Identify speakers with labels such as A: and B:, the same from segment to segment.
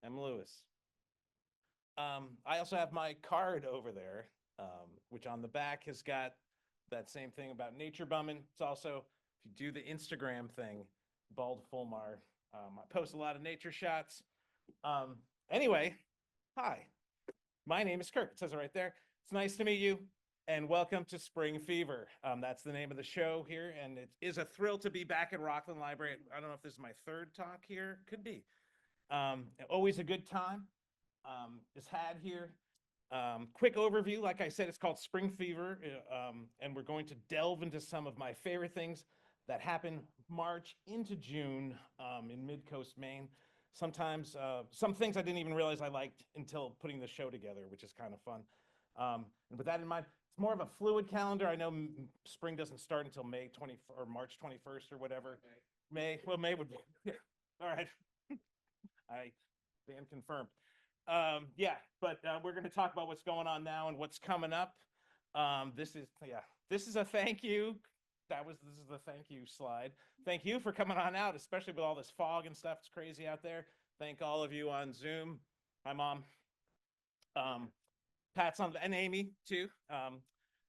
A: I'm Lewis. I also have my card over there, which on the back has got that same thing about nature bumming. It's also, if you do the Instagram thing, Bald Fulmar, I post a lot of nature shots. Um, anyway, hi, my name is Kirk. It says it right there. It's nice to meet you, and welcome to Spring Fever. That's the name of the show here, and it is a thrill to be back at Rockland Library. I don't know if this is my third talk here. Could be. Always a good time is had here. Quick overview, like I said, it's called Spring Fever, and we're going to delve into some of my favorite things that happen March into June in Midcoast Maine. Sometimes some things I didn't even realize I liked until putting the show together, which is kind of fun. And with that in mind, it's more of a fluid calendar. I know spring doesn't start until May 20 or March 21st or whatever. May would be. Yeah. All right. I stand confirmed. Yeah, but we're going to talk about what's going on now and what's coming up. This is a thank you. This is the thank you slide. Thank you for coming on out, especially with all this fog and stuff. It's crazy out there. Thank all of you on Zoom. Hi, Mom. Pat's on, and Amy too.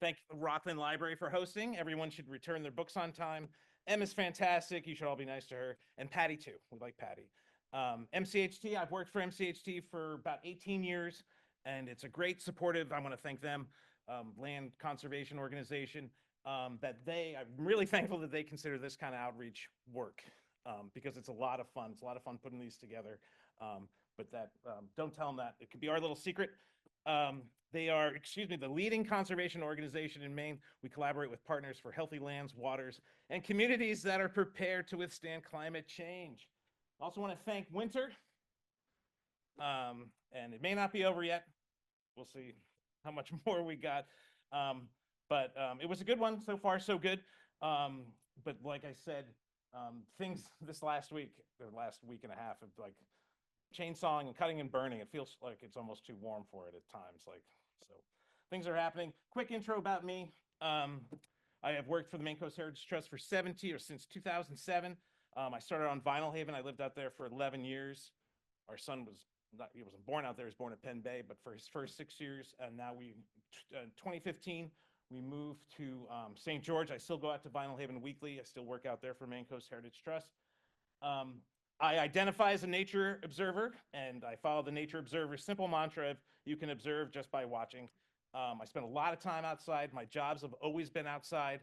A: Thank Rockland Library for hosting. Everyone should return their books on time. Emma's fantastic. You should all be nice to her. And Patty too. We like Patty. MCHT, I've worked for MCHT for about 18 years, and it's a great supportive, I want to thank them, land conservation organization, I'm really thankful that they consider this kind of outreach work, because it's a lot of fun. It's a lot of fun putting these together, don't tell them that. It could be our little secret. They are, the leading conservation organization in Maine. We collaborate with partners for healthy lands, waters, and communities that are prepared to withstand climate change. Also want to thank Winter, and it may not be over yet. We'll see how much more we got, it was a good one so far, so good. But like I said, things this last week or last week and a half of like chainsawing and cutting and burning, it feels like it's almost too warm for it at times. So things are happening. Quick intro about me. I have worked for the Maine Coast Heritage Trust for since 2007. I started on Vinyl Haven. I lived out there for 11 years. Our son he wasn't born out there, he was born at Penn Bay, but for his first 6 years, and now 2015, we moved to St. George. I still go out to Vinyl Haven weekly. I still work out there for Maine Coast Heritage Trust. I identify as a nature observer, and I follow the nature observer's simple mantra of you can observe just by watching. I spend a lot of time outside. My jobs have always been outside,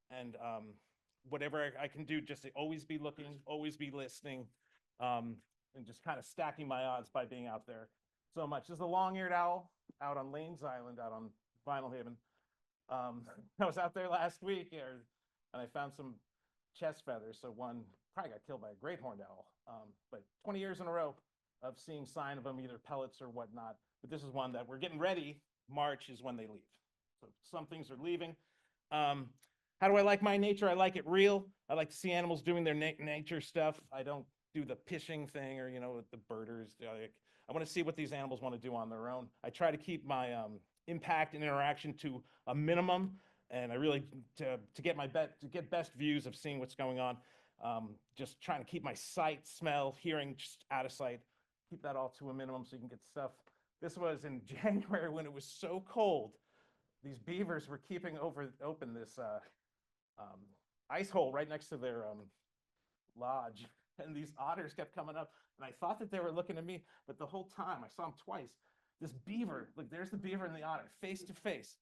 A: and whatever I can do just to always be looking, always be listening, and just kind of stacking my odds by being out there so much. This is a long-eared owl out on Lanes Island, out on Vinyl Haven. I was out there last week, and I found some chest feathers. So one probably got killed by a great horned owl. But 20 years in a row of seeing sign of them, either pellets or whatnot. But this is one that we're getting ready. March is when they leave. So some things are leaving. How do I like my nature? I like it real. I like to see animals doing their nature stuff. I don't do the pishing thing or, with the birders. I want to see what these animals want to do on their own. I try to keep my impact and interaction to a minimum, and I really to get best views of seeing what's going on. Just trying to keep my sight, smell, hearing just out of sight. Keep that all to a minimum so you can get stuff. This was in January when it was so cold. These beavers were keeping open this ice hole right next to their lodge, and these otters kept coming up, and I thought that they were looking at me, but the whole time I saw them twice. This beaver, look, there's the beaver and the otter face to face.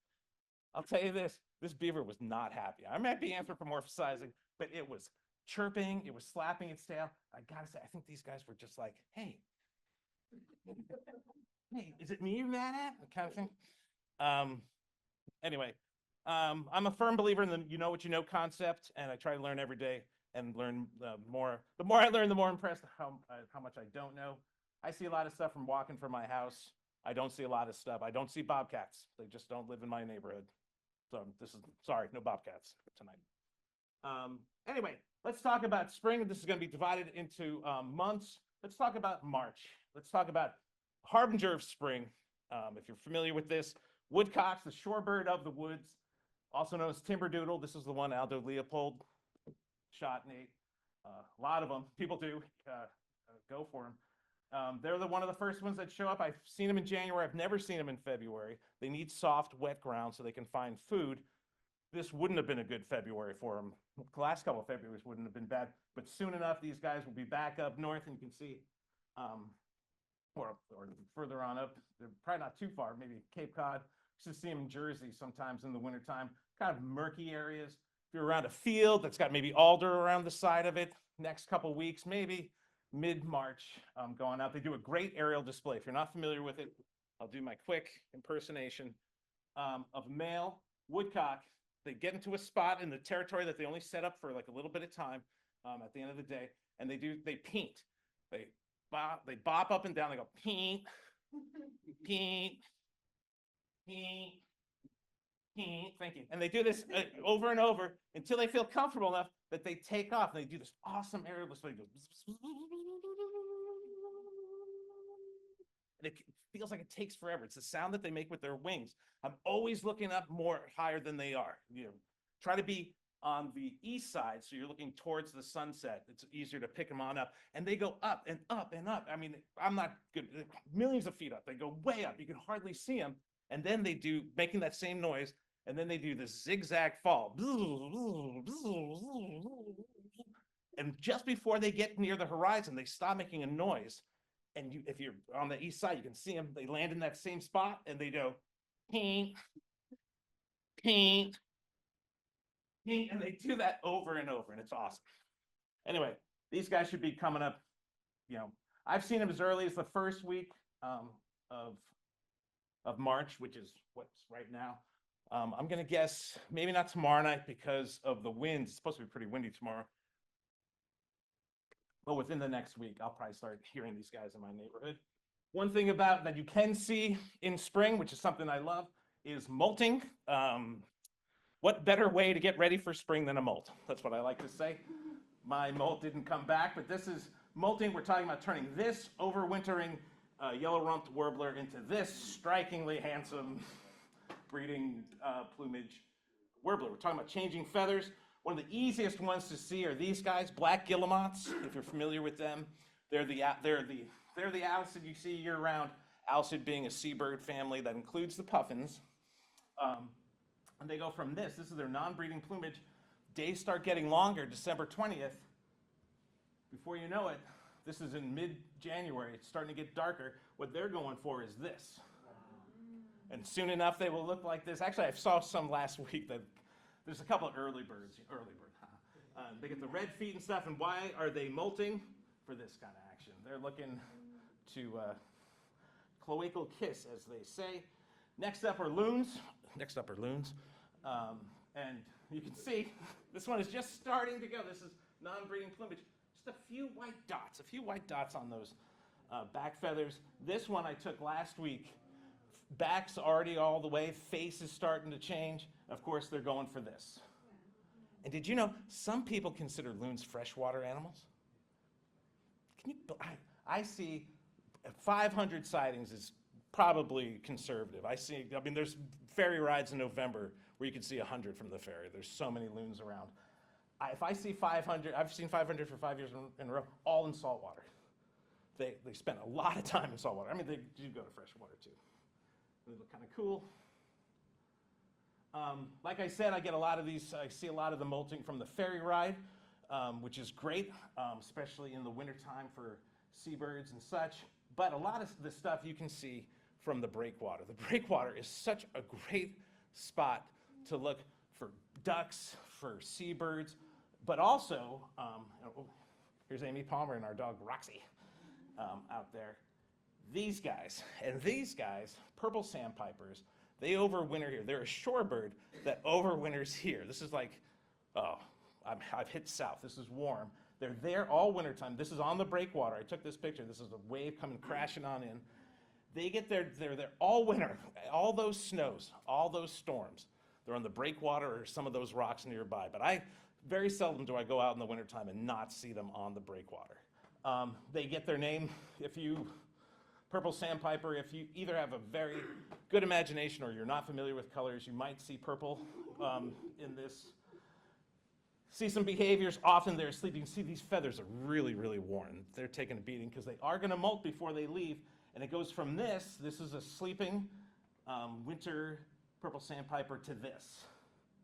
A: I'll tell you this beaver was not happy. I might be anthropomorphizing, but it was chirping, it was slapping its tail. I gotta say, I think these guys were just like, hey, is it me you're mad at? That kind of thing. Anyway, I'm a firm believer in the you know what you know concept, and I try to learn every day and learn more. The more I learn, the more impressed how much I don't know. I see a lot of stuff from walking from my house. I don't see a lot of stuff. I don't see bobcats. They just don't live in my neighborhood. So sorry, no bobcats tonight. Anyway, let's talk about spring. This is going to be divided into months. Let's talk about March. Let's talk about harbinger of spring. If you're familiar with this, woodcocks, the shorebird of the woods, also known as timberdoodle. This is the one Aldo Leopold shot and ate. A lot of them, people do go for them. They're one of the first ones that show up. I've seen them in January. I've never seen them in February. They need soft, wet ground so they can find food. This wouldn't have been a good February for them. The last couple of Februarys wouldn't have been bad, but soon enough, these guys will be back up north, and you can see, or further on up, they're probably not too far, maybe Cape Cod. You should see them in Jersey sometimes in the wintertime, kind of murky areas. If you're around a field that's got maybe alder around the side of it, next couple weeks, maybe mid-March, going out. They do a great aerial display. If you're not familiar with it, I'll do my quick impersonation of male woodcock. They get into a spot in the territory that they only set up for like a little bit of time at the end of the day, and they paint. They bop up and down. They go paint, paint, paint, paint. Thank you. And they do this over and over until they feel comfortable enough that they take off. And they do this awesome aerial display. And it feels like it takes forever. It's the sound that they make with their wings. I'm always looking up more higher than they are. You know, try to be on the east side, so you're looking towards the sunset. It's easier to pick them on up. And they go up and up and up. I mean, I'm not good. Millions of feet up. They go way up. You can hardly see them. And then they do, making that same noise, and then they do this zigzag fall. And just before they get near the horizon, they stop making a noise. And if you're on the east side, you can see them. They land in that same spot, and they go, paint, paint, paint, and they do that over and over, and it's awesome. Anyway, these guys should be coming up. You know, I've seen them as early as the first week of March, which is what's right now. I'm gonna guess maybe not tomorrow night because of the winds. It's supposed to be pretty windy tomorrow. But within the next week, I'll probably start hearing these guys in my neighborhood. One thing about that you can see in spring, which is something I love, is molting. What better way to get ready for spring than a molt? That's what I like to say. My molt didn't come back, but this is molting. We're talking about turning this overwintering yellow-rumped warbler into this strikingly handsome breeding plumage warbler. We're talking about changing feathers. One of the easiest ones to see are these guys, black guillemots, if you're familiar with them. They're the alcid you see year-round, alcid being a seabird family that includes the puffins. And they go from this is their non-breeding plumage. Days start getting longer, December 20th. Before you know it, this is in mid-January, it's starting to get darker. What they're going for is this. And soon enough, they will look like this. Actually, I saw some last week that there's a couple of early birds. They get the red feet and stuff, and why are they molting? For this kind of action. They're looking to cloacal kiss, as they say. Next up are loons. And you can see, this one is just starting to go. This is non-breeding plumage. Just a few white dots on those back feathers. This one I took last week. Back's already all the way, face is starting to change. Of course, they're going for this. And did you know some people consider loons freshwater animals? I see 500 sightings is probably conservative. I mean, there's ferry rides in November where you can see 100 from the ferry. There's so many loons around. If I see 500, I've seen 500 for 5 years in a row, all in saltwater. They spend a lot of time in saltwater. I mean, they do go to freshwater too. They look kind of cool. Like I said, I get a lot of these, I see a lot of the molting from the ferry ride, which is great, especially in the wintertime for seabirds and such. But a lot of the stuff you can see from the breakwater. The breakwater is such a great spot to look for ducks, for seabirds, but also, here's Amy Palmer and our dog Roxy out there. These guys, purple sandpipers, they overwinter here. They're a shorebird that overwinters here. This is like, I've hit south. This is warm. They're there all wintertime. This is on the breakwater. I took this picture. This is a wave coming crashing on in. They get there, they're there all winter, all those snows, all those storms. They're on the breakwater or some of those rocks nearby. But very seldom do I go out in the wintertime and not see them on the breakwater. They get their name, purple sandpiper, if you either have a very good imagination or you're not familiar with colors, you might see purple in this See some behaviors, often they're asleep. You can see these feathers are really, really worn. They're taking a beating because they are gonna molt before they leave. And it goes from this is a sleeping winter purple sandpiper to this.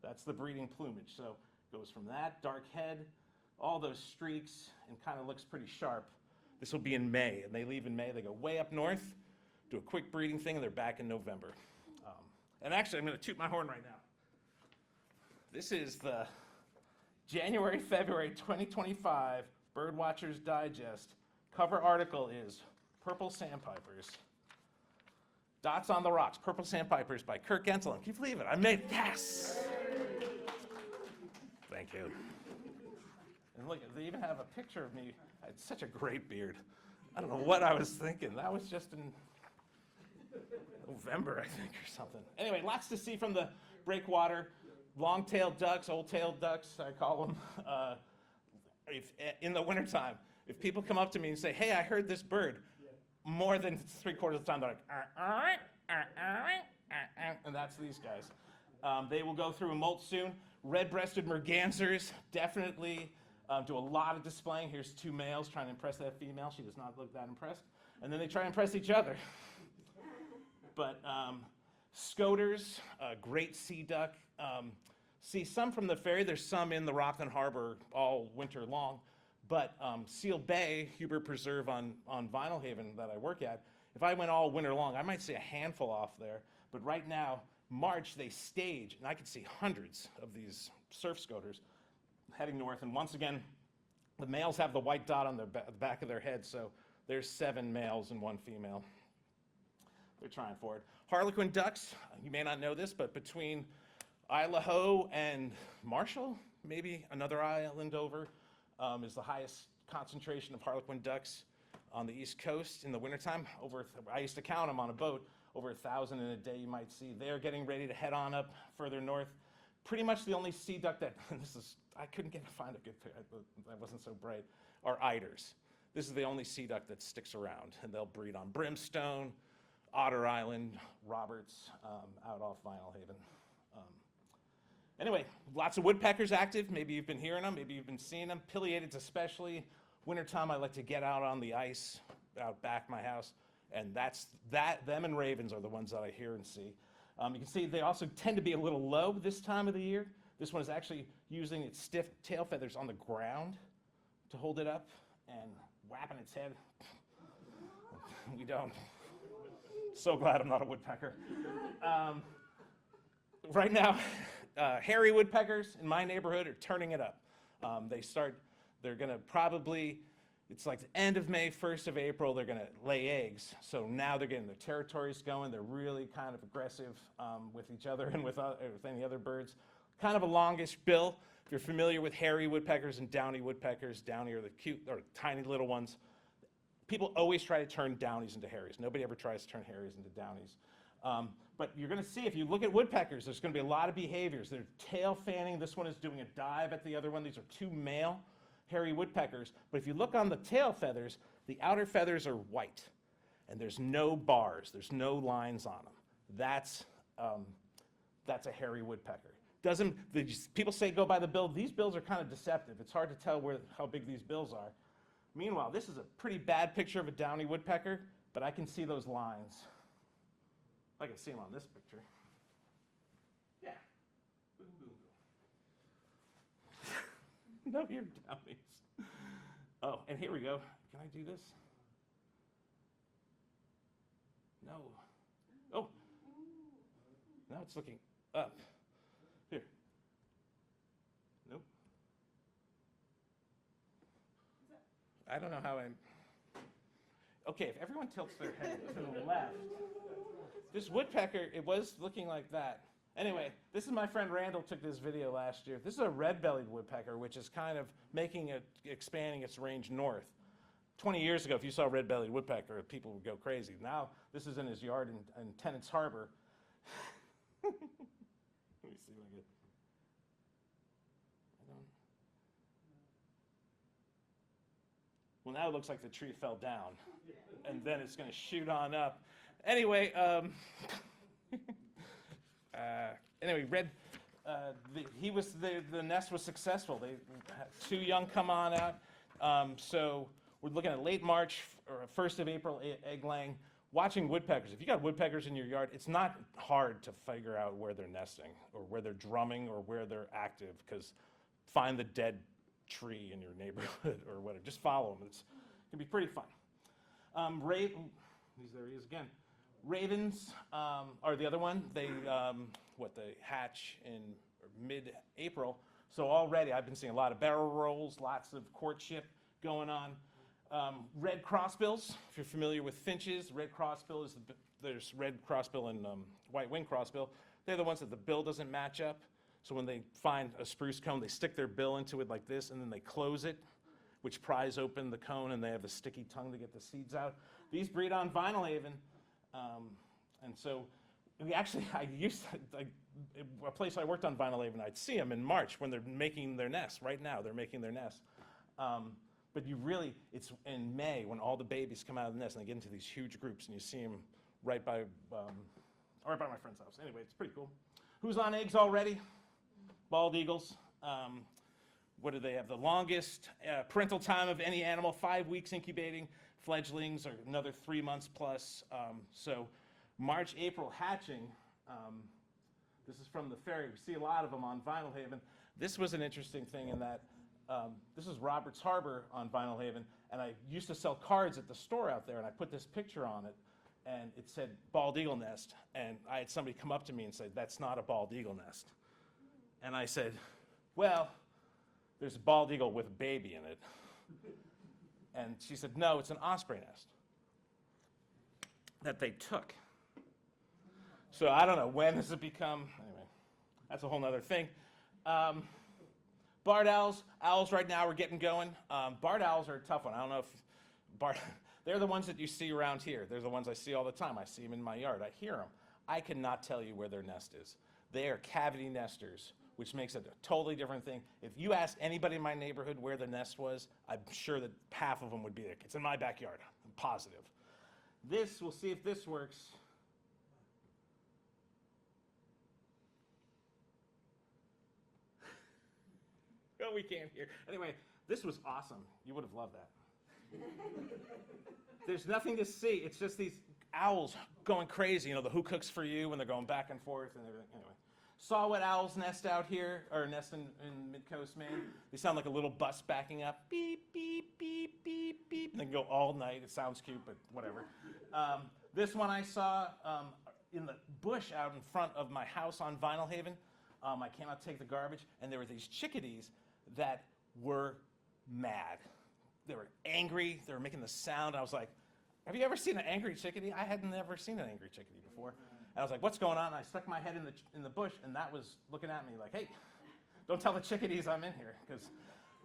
A: That's the breeding plumage. So it goes from that dark head, all those streaks, and kind of looks pretty sharp. This will be in May, and they leave in May. They go way up north, do a quick breeding thing, and they're back in November. And actually, I'm gonna toot my horn right now. This is the January, February 2025 Birdwatchers Digest. Cover article is Purple Sandpipers. Dots on the Rocks, Purple Sandpipers by Kirk Gentalen. Can you believe it? I made, yes! Thank you. And look, they even have a picture of me. I had such a great beard. I don't know what I was thinking. That was just in November, I think, or something. Anyway, lots to see from the breakwater. Long-tailed ducks, old-tailed ducks, I call them. In the wintertime, if people come up to me and say, hey, I heard this bird, more than 3/4 of the time, they're like, and that's these guys. They will go through a molt soon. Red-breasted mergansers definitely do a lot of displaying. Here's 2 males trying to impress that female. She does not look that impressed. And then they try to impress each other. But scoters, great sea duck. See some from the ferry. There's some in the Rockland Harbor all winter long. But Seal Bay, Hubert Preserve on Vinyl Haven that I work at, if I went all winter long, I might see a handful off there. But right now, March, they stage, and I could see hundreds of these surf scoters heading north. And once again, the males have the white dot on the back of their head, so there's 7 males and 1 female. They're trying for it. Harlequin ducks, you may not know this, but between Wahoo and Marshall, maybe another island over, is the highest concentration of Harlequin ducks on the East Coast in the wintertime. I used to count them on a boat, over 1,000 in a day you might see. They're getting ready to head on up further north. Pretty much the only sea duck that, I couldn't find a good picture, that wasn't so bright, are eiders. This is the only sea duck that sticks around, and they'll breed on Brimstone, Otter Island, Roberts, out off Vinyl Haven. Anyway, lots of woodpeckers active. Maybe you've been hearing them, maybe you've been seeing them. Pileateds especially. Wintertime, I like to get out on the ice out back my house, and them and ravens are the ones that I hear and see. You can see they also tend to be a little low this time of the year. This one is actually using its stiff tail feathers on the ground to hold it up and whapping its head. We don't. So glad I'm not a woodpecker. Right now, hairy woodpeckers in my neighborhood are turning it up. They're gonna probably, it's like the end of May, 1st of April, they're gonna lay eggs. So now they're getting their territories going. They're really kind of aggressive with each other and with any other birds. Kind of a longish bill. If you're familiar with hairy woodpeckers and downy woodpeckers, downy are the cute or tiny little ones. People always try to turn downies into hairies. Nobody ever tries to turn hairies into downies. But you're gonna see, if you look at woodpeckers, there's gonna be a lot of behaviors. They're tail fanning. This one is doing a dive at the other one. These are 2 male hairy woodpeckers. But if you look on the tail feathers, the outer feathers are white. And there's no bars. There's no lines on them. That's a hairy woodpecker. People say go by the bill. These bills are kind of deceptive. It's hard to tell how big these bills are. Meanwhile, this is a pretty bad picture of a downy woodpecker, but I can see those lines. I can see them on this picture. Yeah. No, you're downies. Oh, and here we go. Can I do this? No. Oh. Now it's looking up. Here. Nope. I don't know how I'm. Okay, if everyone tilts their head to the left, this woodpecker, it was looking like that. Anyway, this is my friend Randall took this video last year. This is a red-bellied woodpecker, which is kind of expanding its range north. 20 years ago, if you saw a red-bellied woodpecker, people would go crazy. Now, this is in his yard in Tennant's Harbor. Let me see if I get. Well, now it looks like the tree fell down, and then it's going to shoot on up. Anyway, the nest was successful. They had 2 young come on out. So we're looking at late March or 1st of April egg laying. Watching woodpeckers. If you got woodpeckers in your yard, it's not hard to figure out where they're nesting or where they're drumming or where they're active, because find the dead tree in your neighborhood or whatever. Just follow them. It can be pretty fun. There he is again. Ravens are the other one. They hatch in mid-April. So already I've been seeing a lot of barrel rolls, lots of courtship going on. Red crossbills, if you're familiar with finches, red crossbill there's red crossbill and white-winged crossbill. They're the ones that the bill doesn't match up. So when they find a spruce cone, they stick their bill into it like this, and then they close it, which pries open the cone, and they have the sticky tongue to get the seeds out. These breed on Vinyl Haven. And so a place I worked on Vinyl Haven, I'd see them in March when they're making their nest. Right now, they're making their nest. But it's in May when all the babies come out of the nest and they get into these huge groups, and you see them right by my friend's house. Anyway, it's pretty cool. Who's on eggs already? Bald eagles. What do they have? The longest parental time of any animal, 5 weeks incubating. Fledglings are another 3 months plus. So March, April hatching. This is from the ferry. We see a lot of them on Vinyl Haven. This was an interesting thing in that this is Roberts Harbor on Vinyl Haven, and I used to sell cards at the store out there, and I put this picture on it, and it said bald eagle nest, and I had somebody come up to me and say, "That's not a bald eagle nest." And I said, "Well, there's a bald eagle with a baby in it." And she said, "No, it's an osprey nest that they took." So I don't know, when has it become, anyway, that's a whole nother thing. Barred owls right now are getting going. Barred owls are a tough one. I don't know if they're the ones that you see around here. They're the ones I see all the time. I see them in my yard. I hear them. I cannot tell you where their nest is. They are cavity nesters, which makes it a totally different thing. If you asked anybody in my neighborhood where the nest was, I'm sure that half of them would be there. It's in my backyard. I'm positive. We'll see if this works. Oh, we can't hear. Anyway, this was awesome. You would have loved that. There's nothing to see. It's just these owls going crazy. The who cooks for you when they're going back and forth and everything. Anyway, saw what owls nest out here, or nest in Midcoast Maine. They sound like a little bus backing up. Beep, beep, beep, beep, beep. And they can go all night. It sounds cute, but whatever. This one I saw in the bush out in front of my house on Vinyl Haven. I came out to take the garbage, and there were these chickadees that were mad. They were angry. They were making the sound. I was like, "Have you ever seen an angry chickadee?" I had never seen an angry chickadee before. And I was like, "What's going on?" And I stuck my head in the bush, and that was looking at me like, "Hey, don't tell the chickadees I'm in here."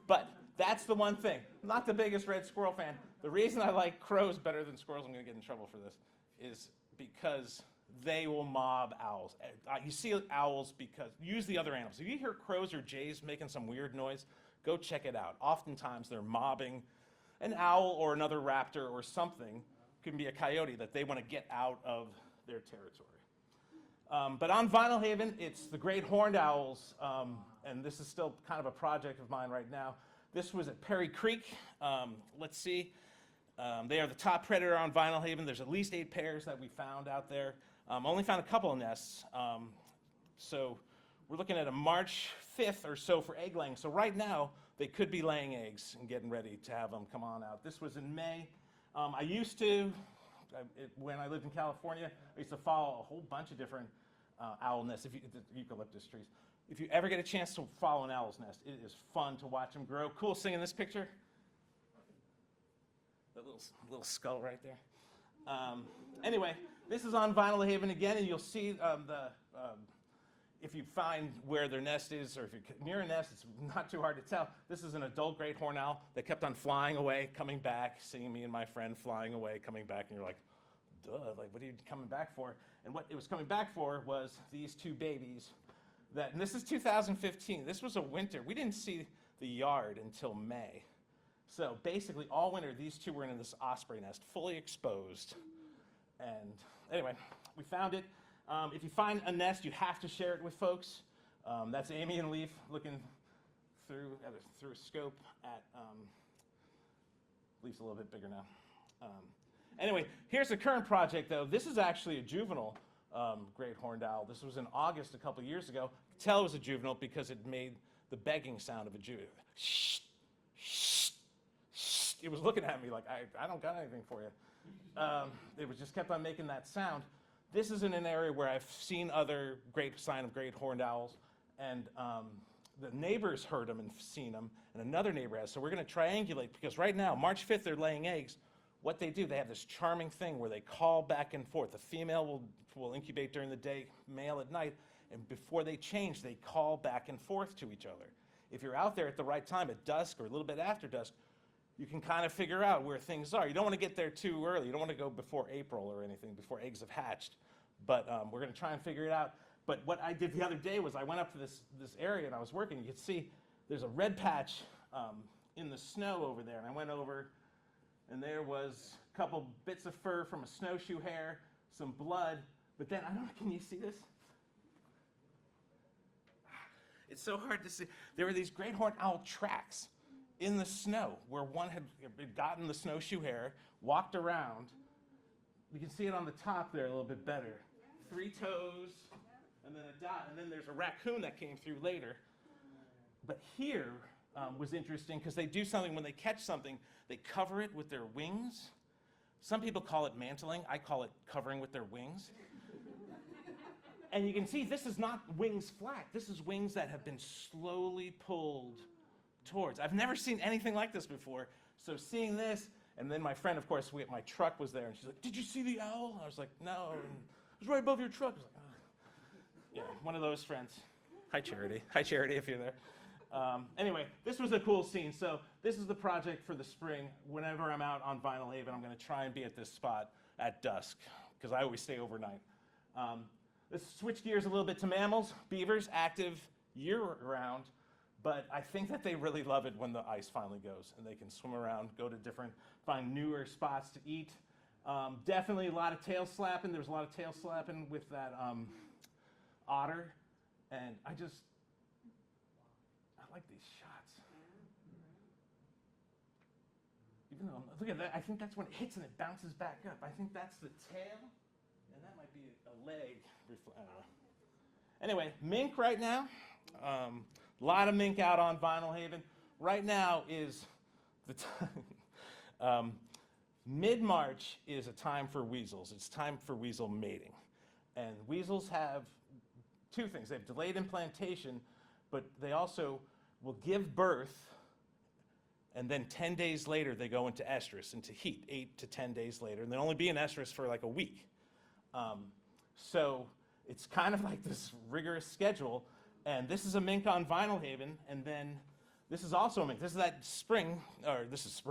A: But that's the one thing. I'm not the biggest red squirrel fan. The reason I like crows better than squirrels, I'm going to get in trouble for this, is because they will mob owls. You see owls because, use the other animals. If you hear crows or jays making some weird noise, go check it out. Oftentimes they're mobbing an owl or another raptor or something. Could be a coyote that they want to get out of their territory. But on Vinyl Haven, it's the great horned owls, and this is still kind of a project of mine right now. This was at Perry Creek. Let's see. They are the top predator on Vinyl Haven. There's at least 8 pairs that we found out there. Only found a couple of nests. So we're looking at a March 5th or so for egg laying. So right now, they could be laying eggs and getting ready to have them come on out. This was in May. I used to, when I lived in California, I used to follow a whole bunch of different owl nests, eucalyptus trees. If you ever get a chance to follow an owl's nest, it is fun to watch them grow. Cool thing in this picture, that little skull right there. Anyway, this is on Vinyl Haven again, and you'll see if you find where their nest is, or if you're near a nest, it's not too hard to tell. This is an adult great horned owl that kept on flying away, coming back, seeing me and my friend flying away, coming back, and you're like, duh, like, what are you coming back for? And what it was coming back for was these 2 babies. And this is 2015. This was a winter. We didn't see the yard until May. So basically, all winter, these 2 were in this osprey nest, fully exposed. And anyway, we found it. If you find a nest, you have to share it with folks. That's Amy and Leaf looking through a scope at, Leaf's a little bit bigger now. Anyway, here's the current project though. This is actually a juvenile great horned owl. This was in August a couple years ago. You could tell it was a juvenile because it made the begging sound of a juvenile. Shh, shh, shh. It was looking at me like, I don't got anything for you. It was just kept on making that sound. This is in an area where I've seen other sign of great horned owls, and the neighbors heard them and seen them, and another neighbor has. So we're going to triangulate, because right now, March 5th, they're laying eggs. What they do, they have this charming thing where they call back and forth. The female will incubate during the day, male at night, and before they change, they call back and forth to each other. If you're out there at the right time, at dusk or a little bit after dusk, you can kind of figure out where things are. You don't want to get there too early. You don't want to go before April or anything, before eggs have hatched. But we're going to try and figure it out. But what I did the other day was I went up to this area and I was working. You can see there's a red patch in the snow over there. And I went over, and there was a couple bits of fur from a snowshoe hare, some blood. But then, I don't know, can you see this? It's so hard to see. There were these great horned owl tracks in the snow where one had gotten the snowshoe hare, walked around. You can see it on the top there a little bit better. 3 toes, and then a dot, and then there's a raccoon that came through later. But here was interesting because they do something when they catch something, they cover it with their wings. Some people call it mantling. I call it covering with their wings. And you can see this is not wings flat. This is wings that have been slowly pulled towards. I've never seen anything like this before. So seeing this, and then my friend, of course, my truck was there, and she's like, "Did you see the owl?" I was like, "No." And it was right above your truck. I was like, "Oh." Yeah, one of those friends. Hi, Charity. Hi, Charity, if you're there. Anyway, this was a cool scene. So this is the project for the spring. Whenever I'm out on Vinyl Haven, I'm going to try and be at this spot at dusk, because I always stay overnight. Let's switch gears a little bit to mammals. Beavers, active year-round, but I think that they really love it when the ice finally goes and they can swim around, go to find newer spots to eat. Definitely a lot of tail slapping. There was a lot of tail slapping with that otter, and I like these shots. Even though, look at that, I think that's when it hits and it bounces back up. I think that's the tail, and that might be a leg. I don't know. Anyway, mink right now. A lot of mink out on Vinyl Haven. Right now is the time. Mid-March is a time for weasels. It's time for weasel mating. And weasels have 2 things. They have delayed implantation, but they also will give birth, and then 10 days later they go into estrus, into heat, 8 to 10 days later, and they'll only be in estrus for like a week. So it's kind of like this rigorous schedule, and this is a mink on Vinyl Haven, and then this is also a mink. This is that spring, this is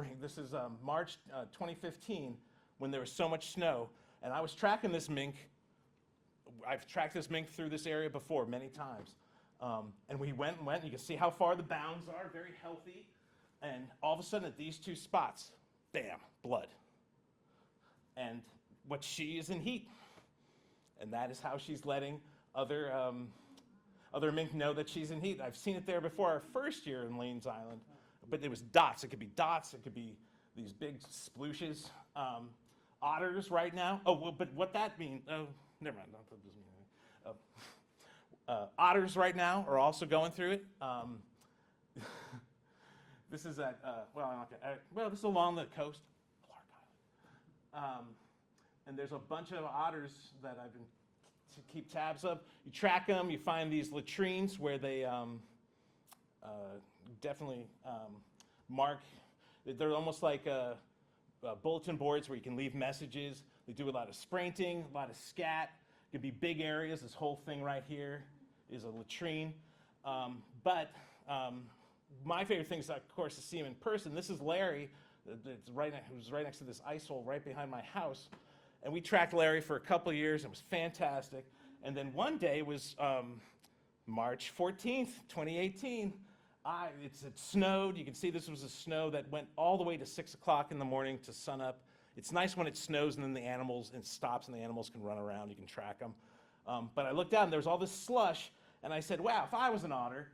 A: March 2015, when there was so much snow, and I was tracking this mink. I've tracked this mink through this area before many times, and we went, you can see how far the bounds are, very healthy, and all of a sudden at these 2 spots, bam, blood. And what she is in heat. And that is how she's letting other mink know that she's in heat. I've seen it there before our first year in Lanes Island, but it was dots. It could be dots. It could be these big splooshes. Otters right now. Oh, well, but what that means, oh, never mind. That doesn't mean anything. Otters right now are also going through it. This is at, this is along the coast, Clark Island. And there's a bunch of otters that I've been to keep tabs of. You track them, you find these latrines where they definitely mark. They're almost like bulletin boards where you can leave messages. They do a lot of sprinting, a lot of scat. It could be big areas. This whole thing right here is a latrine. My favorite thing is, of course, to see him in person. This is Larry. Who's right next to this ice hole right behind my house. And we tracked Larry for a couple of years. It was fantastic. And then one day was March 14th, 2018. It snowed. You can see this was a snow that went all the way to 6 o'clock in the morning to sunup. It's nice when it snows and then it stops and the animals can run around. You can track them. But I looked out and there was all this slush. And I said, wow, if I was an otter,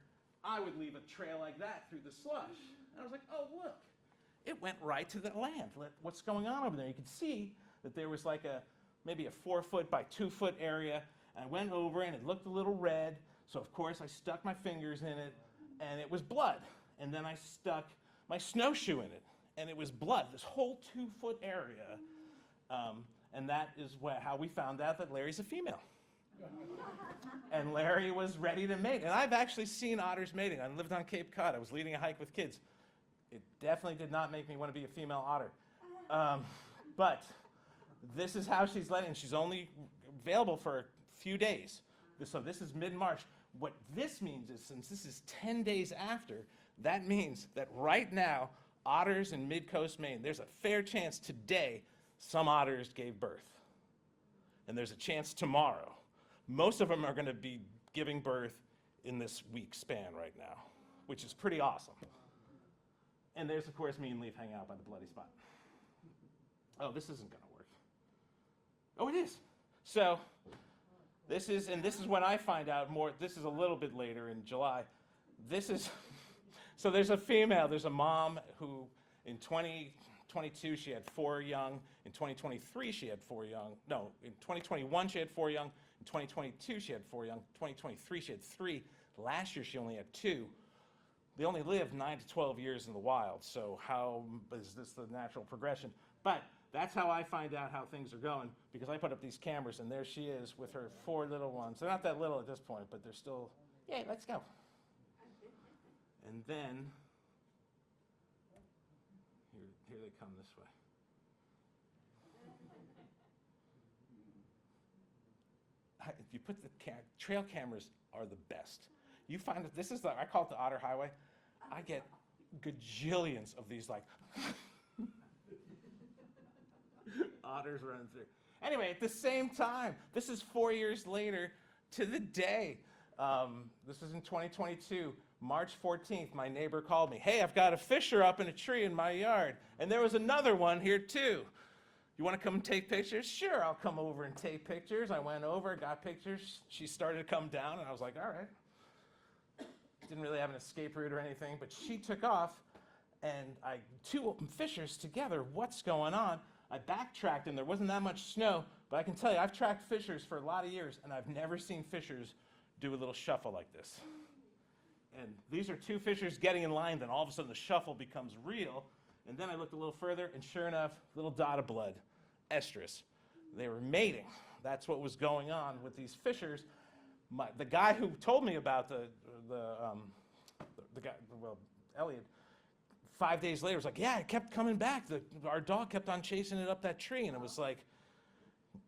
A: I would leave a trail like that through the slush. And I was like, oh, look. It went right to the land. What's going on over there? You could see that there was like maybe a 4 foot by 2 foot area. And I went over and it looked a little red. So of course I stuck my fingers in it and it was blood. And then I stuck my snowshoe in it and it was blood, this whole 2 foot area. And that is how we found out that Larry's a female. And Larry was ready to mate. And I've actually seen otters mating. I lived on Cape Cod. I was leading a hike with kids. It definitely did not make me want to be a female otter. But this is how she's letting. She's only available for a few days. So this is mid-March. What this means is, since this is 10 days after, that means that right now, otters in Midcoast Maine, there's a fair chance today some otters gave birth. And there's a chance tomorrow. Most of them are going to be giving birth in this week span right now, which is pretty awesome. And there's, of course, me and Leaf hanging out by the bloody spot. Oh, this isn't going to work. Oh, it is. So this is when I find out more. This is a little bit later in July. So there's a female, there's a mom who in 2022 she had 4 young. In 2023 she had 4 young. No, in 2021 she had 4 young. In 2022 she had 4 young. 2023 she had 3. Last year she only had 2. They only live 9 to 12 years in the wild, so how is this the natural progression? But that's how I find out how things are going, because I put up these cameras, and there she is with her 4 little ones. They're not that little at this point, but they're still, yay, let's go. And then, here they come this way. If you put the trail cameras are the best. You find that this is I call it the Otter Highway. I get gajillions of these like otters running through. Anyway, at the same time, this is 4 years later to the day. This was in 2022, March 14th, my neighbor called me. Hey, I've got a fisher up in a tree in my yard. And there was another one here too. You want to come and take pictures? Sure, I'll come over and take pictures. I went over, got pictures. She started to come down, and I was like, all right. Didn't really have an escape route or anything, but she took off, and 2 fishers together, what's going on? I backtracked, and there wasn't that much snow, but I can tell you, I've tracked fishers for a lot of years, and I've never seen fishers do a little shuffle like this. And these are 2 fishers getting in line, then all of a sudden the shuffle becomes real, and then I looked a little further, and sure enough, little dot of blood, estrus. They were mating. That's what was going on with these fishers. The guy who told me about the guy, well, Elliot, 5 days later was like, yeah, it kept coming back. Our dog kept on chasing it up that tree, and it was like,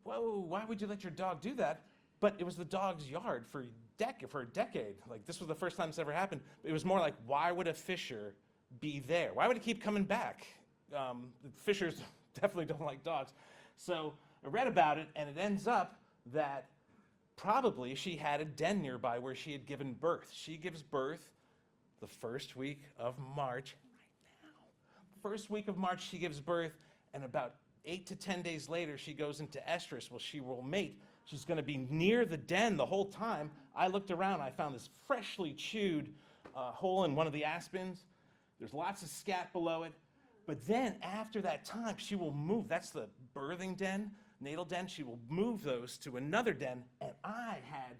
A: whoa, why would you let your dog do that? But it was the dog's yard for a decade. Like, this was the first time this ever happened. It was more like, why would a fisher be there? Why would it keep coming back? Fishers definitely don't like dogs. So I read about it, and it ends up that probably she had a den nearby where she had given birth. She gives birth the first week of March, right now. First week of March, she gives birth, and about 8 to 10 days later, she goes into estrus. Well, she will mate. She's going to be near the den the whole time. I looked around. I found this freshly chewed hole in one of the aspens. There's lots of scat below it. But then after that time, she will move. That's the birthing den, natal den. She will move those to another den. And I had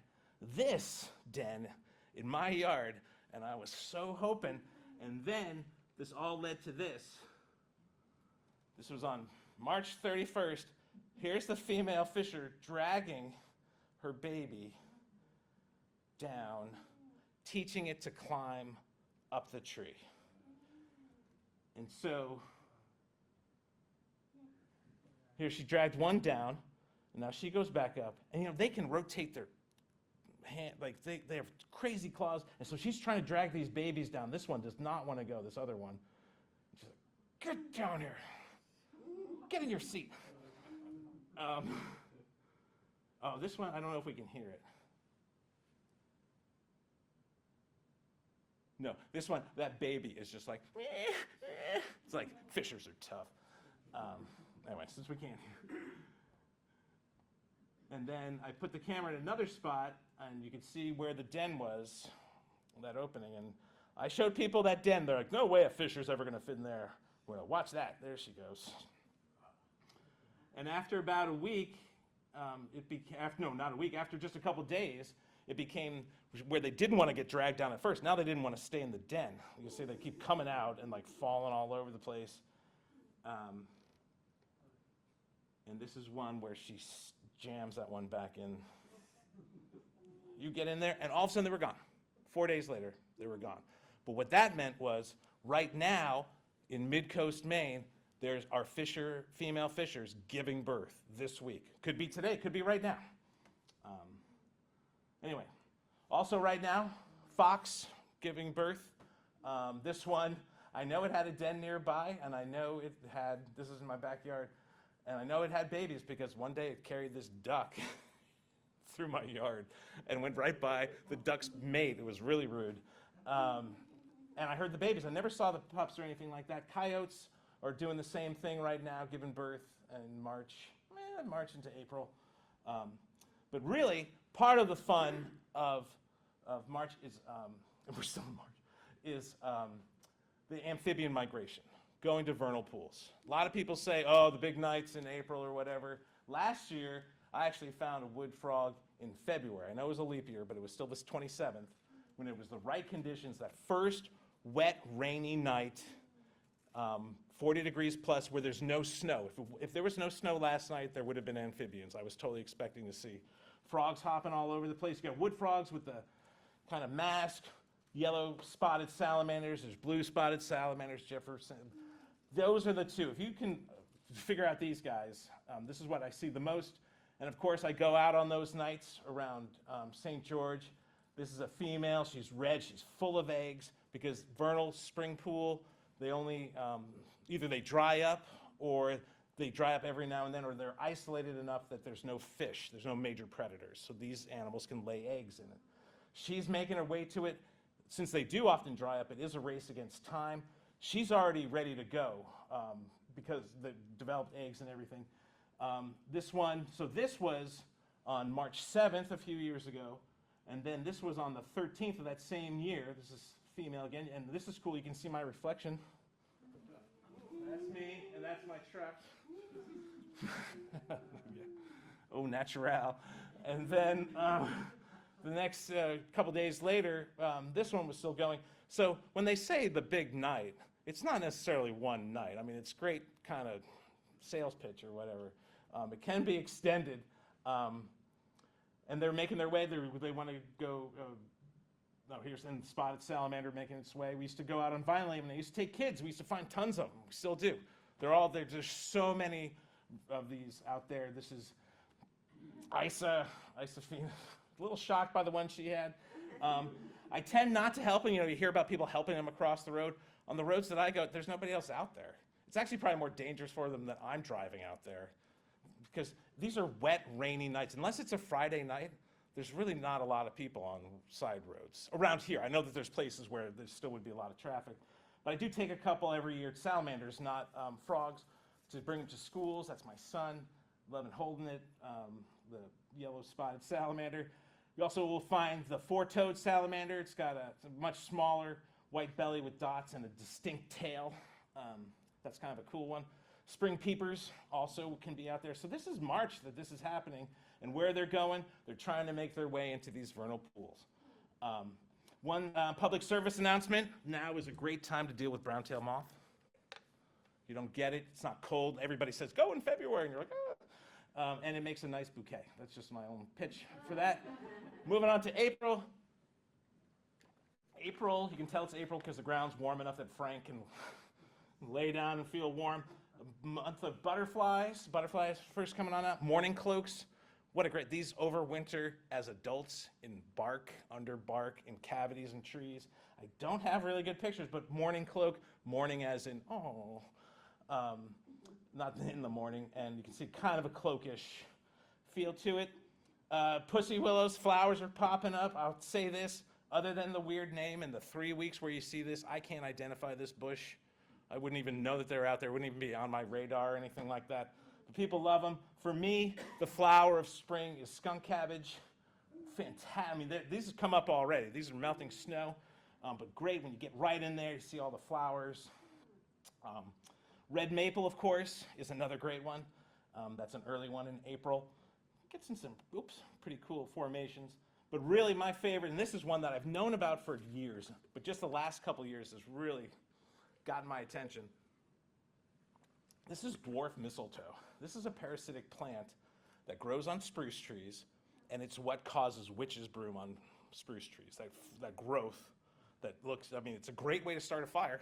A: this den in my yard, and I was so hoping. And then this all led to this. This was on March 31st. Here's the female fisher dragging her baby down, teaching it to climb up the tree. And so here she dragged one down, and now she goes back up. And they can rotate their hand, like they have crazy claws. And so she's trying to drag these babies down. This one does not want to go, this other one. She's like, get down here. Get in your seat. Oh, this one, I don't know if we can hear it. No, this one, that baby is just like, it's like, fishers are tough. Anyway, since we can't hear. And then I put the camera in another spot, and you could see where the den was, that opening. And I showed people that den. They're like, no way a fisher's ever going to fit in there. Well, watch that. There she goes. And after about a week, after just a couple days, it became where they didn't want to get dragged down at first. Now they didn't want to stay in the den. You see they keep coming out and like falling all over the place. And this is one where she jams that one back in. You get in there, and all of a sudden they were gone. 4 days later, they were gone. But what that meant was, right now in Midcoast Maine, there's our female fishers giving birth this week. Could be today, could be right now. Anyway, also right now, fox giving birth. This one, I know it had a den nearby, and I know it had, this is in my backyard, and I know it had babies because one day it carried this duck through my yard and went right by the duck's mate. It was really rude. And I heard the babies. I never saw the pups or anything like that. Coyotes are doing the same thing right now, giving birth in March into April. But really, part of the fun of March is, we're still in March, is the amphibian migration, going to vernal pools. A lot of people say, oh, the big nights in April or whatever. Last year, I actually found a wood frog in February. I know it was a leap year, but it was still this 27th, when it was the right conditions, that first wet, rainy night, 40 degrees plus, where there's no snow. If there was no snow last night, there would have been amphibians. I was totally expecting to see frogs hopping all over the place. You got wood frogs with the kind of mask, yellow spotted salamanders, there's blue spotted salamanders, Jefferson. Those are the two. If you can figure out these guys, this is what I see the most. And of course, I go out on those nights around St. George. This is a female. She's red. She's full of eggs because vernal spring pool, they only, either they dry up or they dry up every now and then, or they're isolated enough that there's no fish. There's no major predators. So these animals can lay eggs in it. She's making her way to it. Since they do often dry up, it is a race against time. She's already ready to go because they developed eggs and everything. This was on March 7th a few years ago, and then this was on the 13th of that same year. This is female again, and this is cool. You can see my reflection. That's me, and that's my truck. Oh, natural. And then the next couple days later, this one was still going. So when they say the big night, it's not necessarily one night. I mean, it's great kind of sales pitch or whatever. It can be extended. And they're making their way. They want to go, here's the spotted salamander making its way. We used to go out on Vine Lane, and they used to take kids. We used to find tons of them. We still do. They're all there. There's so many of these out there. This is Isa Fina. A little shocked by the one she had. I tend not to help them. You hear about people helping them across the road. On the roads that I go, there's nobody else out there. It's actually probably more dangerous for them that I'm driving out there, because these are wet, rainy nights. Unless it's a Friday night, there's really not a lot of people on side roads. Around here, I know that there's places where there still would be a lot of traffic. But I do take a couple every year, salamanders, not frogs, to bring them to schools. That's my son, loving holding it, the yellow spotted salamander. You also will find the four-toed salamander. It's got a much smaller white belly with dots and a distinct tail. That's kind of a cool one. Spring peepers also can be out there. So this is March that this is happening, and where they're going, they're trying to make their way into these vernal pools. One public service announcement: now is a great time to deal with brown-tailed moth. You don't get it, it's not cold. Everybody says, go in February, and you're like, ah. And it makes a nice bouquet. That's just my own pitch for that. Moving on to April. April, you can tell it's April because the ground's warm enough that Frank can lay down and feel warm. A month of butterflies. Butterflies first coming on out. Mourning cloaks. What a great, these overwinter as adults in bark, under bark, in cavities and trees. I don't have really good pictures, but mourning cloak, mourning as in, oh, not in the morning, and you can see kind of a cloakish feel to it. Pussy willows, flowers are popping up. I'll say this, other than the weird name and the 3 weeks where you see this, I can't identify this bush. I wouldn't even know that they're out there. It wouldn't even be on my radar or anything like that. but people love them. For me, the flower of spring is skunk cabbage. Fantastic. I mean, these have come up already. These are melting snow, but great when you get right in there, you see all the flowers. Red maple, of course, is another great one. That's an early one in April. Gets in some, pretty cool formations. But really my favorite, and this is one that I've known about for years, but just the last couple years has really gotten my attention. This is dwarf mistletoe. This is a parasitic plant that grows on spruce trees, and it's what causes witch's broom on spruce trees, that growth that looks, I mean, it's a great way to start a fire.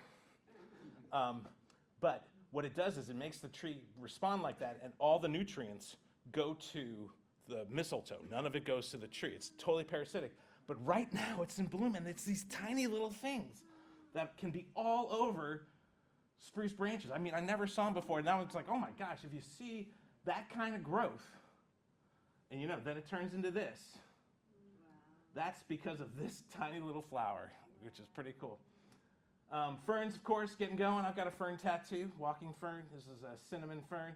A: But what it does is it makes the tree respond like that, and all the nutrients go to the mistletoe. None of it goes to the tree. It's totally parasitic. But right now it's in bloom, and it's these tiny little things that can be all over spruce branches. I mean, I never saw them before. Now it's like, oh my gosh, if you see that kind of growth, and you know, then it turns into this. Wow. That's because of this tiny little flower, which is pretty cool. Ferns, of course, getting going. I've got a fern tattoo, walking fern. This is a cinnamon fern.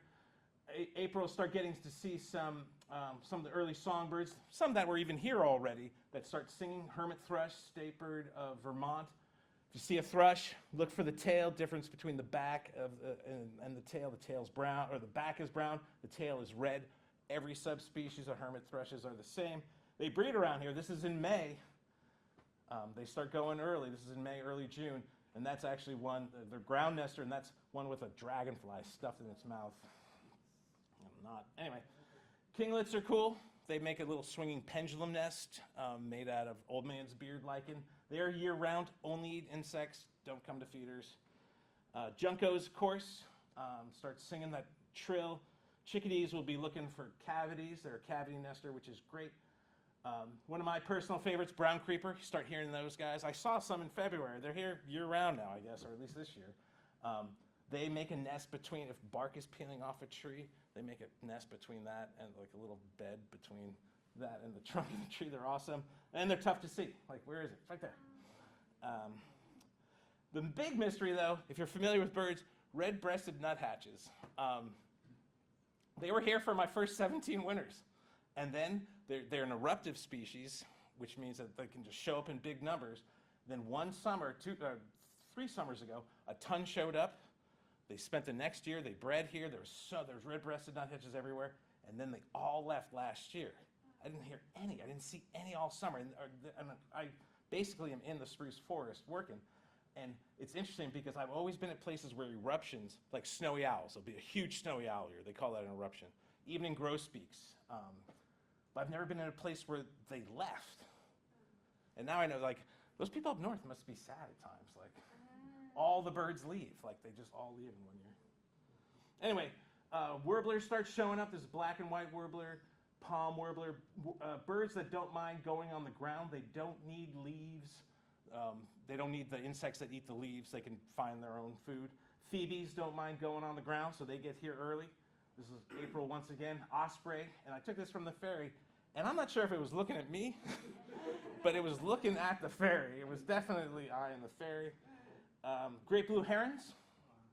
A: April, start getting to see some of the early songbirds, some that were even here already, that start singing. Hermit thrush, state bird of Vermont. If you see a thrush, look for the tail. Difference between the back of and the tail. The tail's brown, or the back is brown. The tail is red. Every subspecies of hermit thrushes are the same. They breed around here. This is in May. They start going early. This is in May, early June. And that's actually one, they're ground nester, and that's one with a dragonfly stuffed in its mouth. Anyway, kinglets are cool. They make a little swinging pendulum nest made out of old man's beard lichen. They're year-round, only eat insects, don't come to feeders. Juncos, of course, start singing that trill. Chickadees will be looking for cavities. They're a cavity nester, which is great. One of my personal favorites, brown creeper. You start hearing those guys. I saw some in February. They're here year-round now, I guess, or at least this year. They make a nest between, if bark is peeling off a tree, they make a nest between that and like a little bed between that and the trunk of the tree. They're awesome. And they're tough to see. Like, where is it? It's right there. The big mystery, though, if you're familiar with birds, red-breasted nuthatches. They were here for my first 17 winters. And then they're an eruptive species, which means that they can just show up in big numbers. Then one summer, 3 summers ago, a ton showed up. They spent the next year, they bred here. There's red-breasted nuthatches everywhere. And then they all left last year. I didn't hear any. I didn't see any all summer. And I basically am in the spruce forest working. And it's interesting because I've always been at places where eruptions, like snowy owls, there'll be a huge snowy owl here. They call that an eruption. Evening grosbeaks. But I've never been in a place where they left. And now I know, like, those people up north must be sad at times. Like, all the birds leave. Like, they just all leave in 1 year. Anyway, warblers start showing up. There's black and white warbler, palm warbler, birds that don't mind going on the ground. They don't need leaves. They don't need the insects that eat the leaves. They can find their own food. Phoebes don't mind going on the ground, so they get here early. This is April once again. Osprey, and I took this from the ferry, and I'm not sure if it was looking at me, but it was looking at the ferry. It was definitely eyeing the ferry. Great blue herons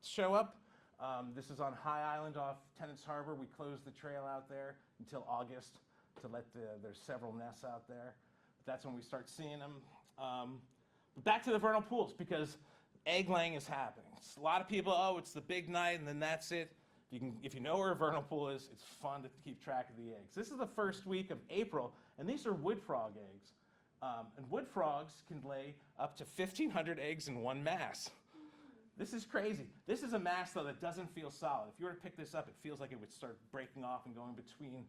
A: show up. This is on High Island off Tennant's Harbor. We closed the trail out there until August to let there's several nests out there. But that's when we start seeing them. But back to the vernal pools, because egg laying is happening. A lot of people, oh, it's the big night and then that's it. If you know where a vernal pool is, it's fun to keep track of the eggs. This is the first week of April, and these are wood frog eggs. And wood frogs can lay up to 1,500 eggs in one mass. This is crazy. This is a mass, though, that doesn't feel solid. If you were to pick this up, it feels like it would start breaking off and going between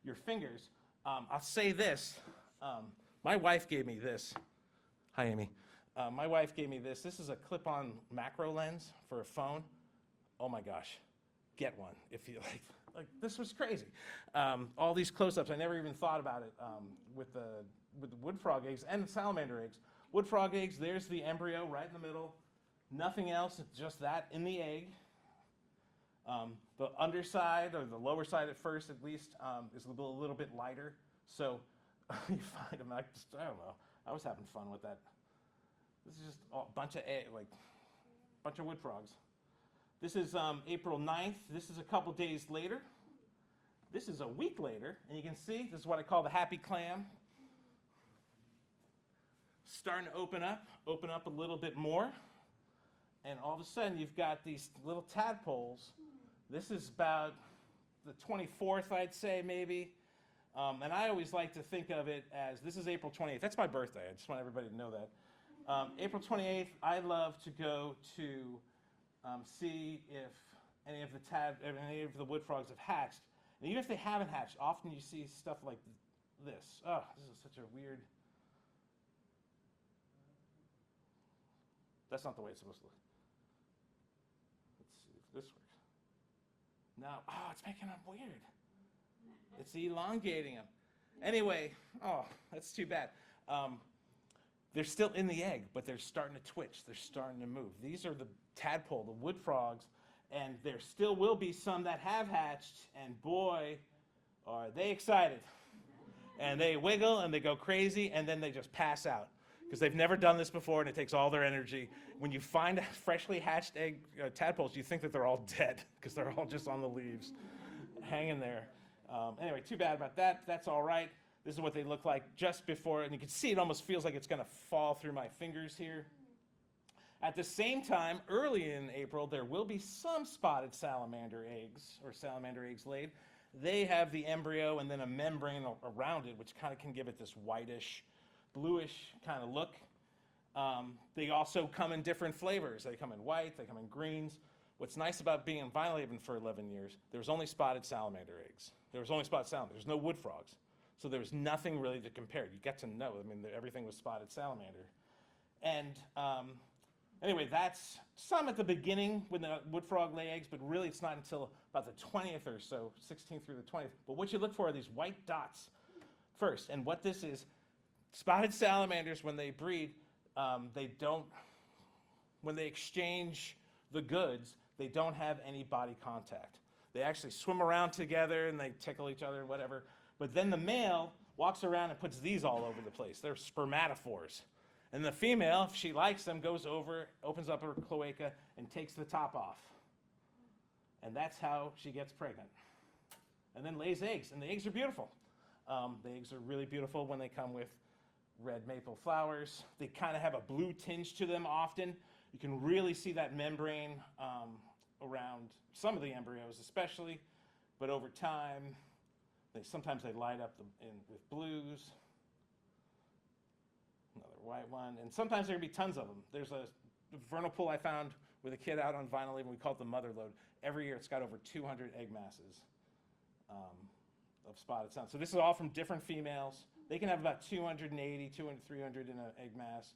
A: your fingers. I'll say this. My wife gave me this. Hi, Amy. My wife gave me this. This is a clip-on macro lens for a phone. Oh, my gosh. Get one if you like this was crazy. All these close-ups, I never even thought about it with the wood frog eggs and the salamander eggs. Wood frog eggs, there's the embryo right in the middle. Nothing else, it's just that in the egg. The underside, or the lower side at first at least, is a little bit lighter. So you find them, I don't know. I was having fun with that. This is just a bunch of wood frogs. This is April 9th. This is a couple days later. This is a week later, and you can see this is what I call the happy clam. Starting to open up a little bit more, and all of a sudden you've got these little tadpoles. This is about the 24th, I'd say, maybe. And I always like to think of it as, this is April 28th. That's my birthday. I just want everybody to know that. April 28th, I love to go to see if any of the wood frogs have hatched. And even if they haven't hatched, often you see stuff like this. Oh, this is such a weird... That's not the way it's supposed to look. Let's see if this works. Now, oh, it's making them weird. It's elongating them. Anyway, oh, that's too bad. They're still in the egg, but they're starting to twitch. They're starting to move. These are the tadpole, the wood frogs, and there still will be some that have hatched, and boy, are they excited. And they wiggle, and they go crazy, and then they just pass out, because they've never done this before, and it takes all their energy. When you find freshly hatched tadpoles, you think that they're all dead, because they're all just on the leaves, hanging there. Anyway, too bad about that. That's all right. This is what they look like just before, and you can see it almost feels like it's going to fall through my fingers here. At the same time, early in April, there will be some spotted salamander eggs, or salamander eggs laid. They have the embryo and then a membrane around it, which kind of can give it this whitish, bluish kind of look. They also come in different flavors. They come in white, they come in greens. What's nice about being in Vinalhaven for 11 years, there was only spotted salamander eggs. There was only spotted salamander. There's no wood frogs. So there was nothing really to compare. You get to know. I mean, everything was spotted salamander. And anyway, that's some at the beginning when the wood frog lay eggs, but really it's not until about the 20th or so, 16th through the 20th. But what you look for are these white dots first. And what this is, spotted salamanders, when they breed, when they exchange the goods, they don't have any body contact. They actually swim around together and they tickle each other and whatever. But then the male walks around and puts these all over the place. They're spermatophores. And the female, if she likes them, goes over, opens up her cloaca, and takes the top off. And that's how she gets pregnant. And then lays eggs. And the eggs are beautiful. The eggs are really beautiful when they come with red maple flowers. They kind of have a blue tinge to them often. You can really see that membrane around some of the embryos especially, but over time, sometimes they light up with blues. Another white one, and sometimes there can be tons of them. There's a vernal pool I found with a kid out on Vinalhaven. We call it the mother lode. Every year it's got over 200 egg masses of spotted salmon. So this is all from different females. They can have about 280, 200, 300 in an egg mass.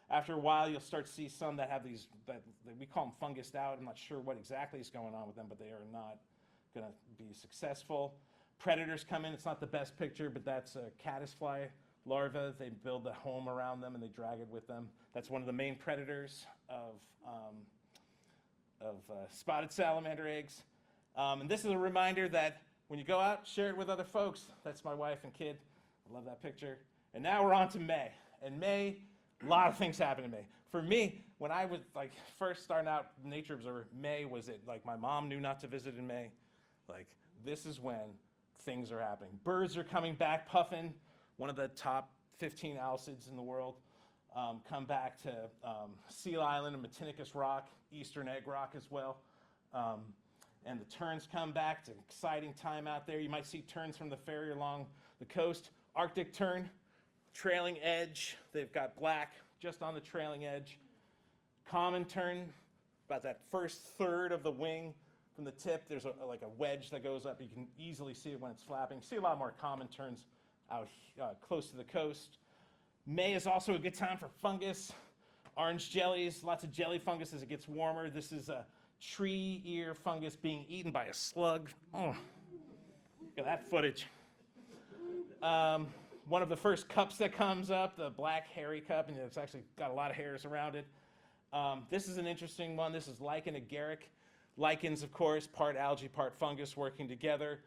A: After a while, you'll start to see some that have these, that we call them fungused out. I'm not sure what exactly is going on with them, but they are not going to be successful. Predators come in. It's not the best picture, but that's a caddisfly larva. They build a home around them and they drag it with them. That's one of the main predators of spotted salamander eggs. And this is a reminder that when you go out, share it with other folks. That's my wife and kid. I love that picture. And now we're on to May. And May, a lot of things happen in May. For me, when I was first starting out Nature Observer, May was it. Like my mom knew not to visit in May. Like this is when things are happening. Birds are coming back, puffin, one of the top 15 alcids in the world, come back to Seal Island and Matinicus Rock, Eastern Egg Rock as well. And the terns come back. It's an exciting time out there. You might see terns from the ferry along the coast. Arctic tern, trailing edge. They've got black just on the trailing edge. Common tern, about that first third of the wing from the tip. There's like a wedge that goes up. You can easily see it when it's flapping. See a lot more common terns out close to the coast. May is also a good time for fungus. Orange jellies, lots of jelly fungus as it gets warmer. This is a tree ear fungus being eaten by a slug. Oh, look at that footage. One of the first cups that comes up, the black hairy cup, and it's actually got a lot of hairs around it. This is an interesting one. This is lichen agaric. Lichens, of course, part algae, part fungus working together.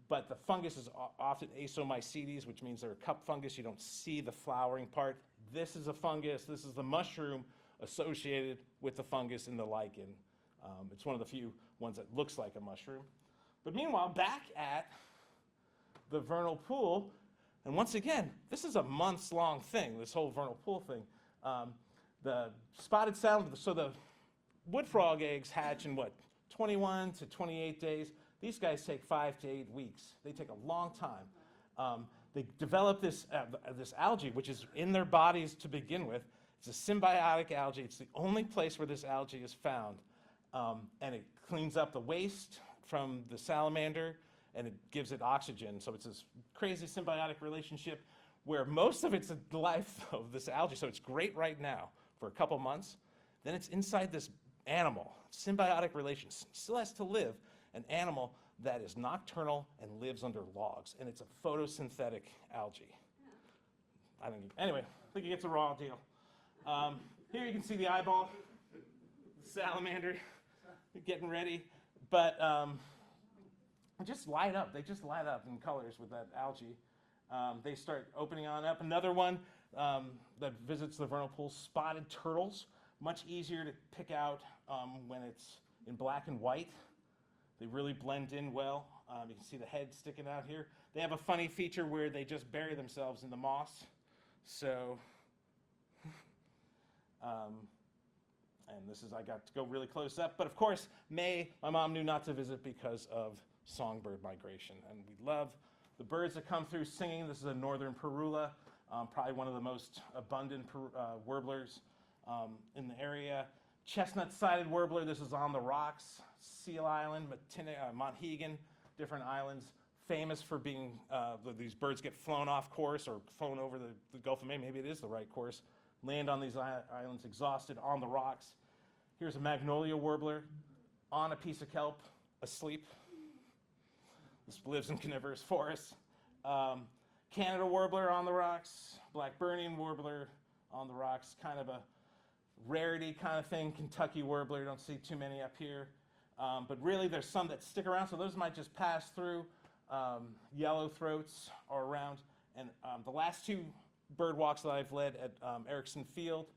A: But the fungus is often Asomycetes, which means they're a cup fungus. You don't see the flowering part. This is a fungus. This is the mushroom associated with the fungus in the lichen. It's one of the few ones that looks like a mushroom. But meanwhile, back at the vernal pool, and once again, this is a months-long thing, this whole vernal pool thing. The spotted salmon, so the wood frog eggs hatch in what, 21 to 28 days. These guys take 5 to 8 weeks. They take a long time. They develop this algae, which is in their bodies to begin with. It's a symbiotic algae. It's the only place where this algae is found. And it cleans up the waste from the salamander, and it gives it oxygen. So it's this crazy symbiotic relationship where most of it's the life of this algae. So it's great right now for a couple months. Then it's inside this animal, symbiotic relations, still has to live, an animal that is nocturnal and lives under logs, and it's a photosynthetic algae. Anyway, I think it gets a raw deal. Here you can see the eyeball, the salamander, getting ready, but just light up. They just light up in colors with that algae. They start opening on up. Another one that visits the vernal pool, spotted turtles. Much easier to pick out when it's in black and white. They really blend in well. You can see the head sticking out here. They have a funny feature where they just bury themselves in the moss. So, and this is, I got to go really close up. But of course, May, my mom knew not to visit because of songbird migration. And we love the birds that come through singing. This is a northern parula, probably one of the most abundant warblers in the area. Chestnut-sided warbler, this is on the rocks. Seal Island, Monhegan, different islands, famous for being, these birds get flown off course or flown over the Gulf of Maine. Maybe it is the right course. Land on these islands exhausted on the rocks. Here's a magnolia warbler on a piece of kelp, asleep. This lives in coniferous forests. Canada warbler on the rocks, Blackburnian warbler on the rocks, kind of a rarity kind of thing. Kentucky warbler, don't see too many up here. But really there's some that stick around, so those might just pass through. Yellow throats are around. And the last 2 bird walks that I've led at Erickson Field,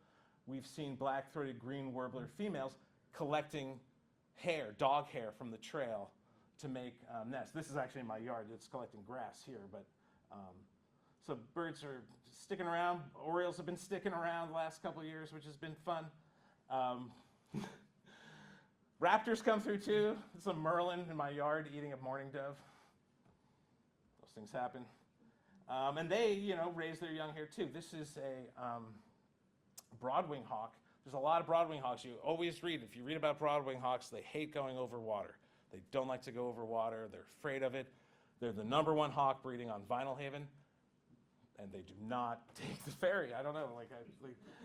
A: we've seen black-throated green warbler females collecting hair, dog hair from the trail to make nests. This is actually in my yard. It's collecting grass here, but so birds are sticking around. Orioles have been sticking around the last couple of years, which has been fun. Raptors come through too. There's a merlin in my yard eating a mourning dove. Those things happen. And they, raise their young here too. This is a broadwing hawk. There's a lot of broadwing hawks. You always read, if you read about broadwing hawks, they hate going over water. They don't like to go over water. They're afraid of it. They're the #1 hawk breeding on Vinyl Haven, and they do not take the ferry. I don't know,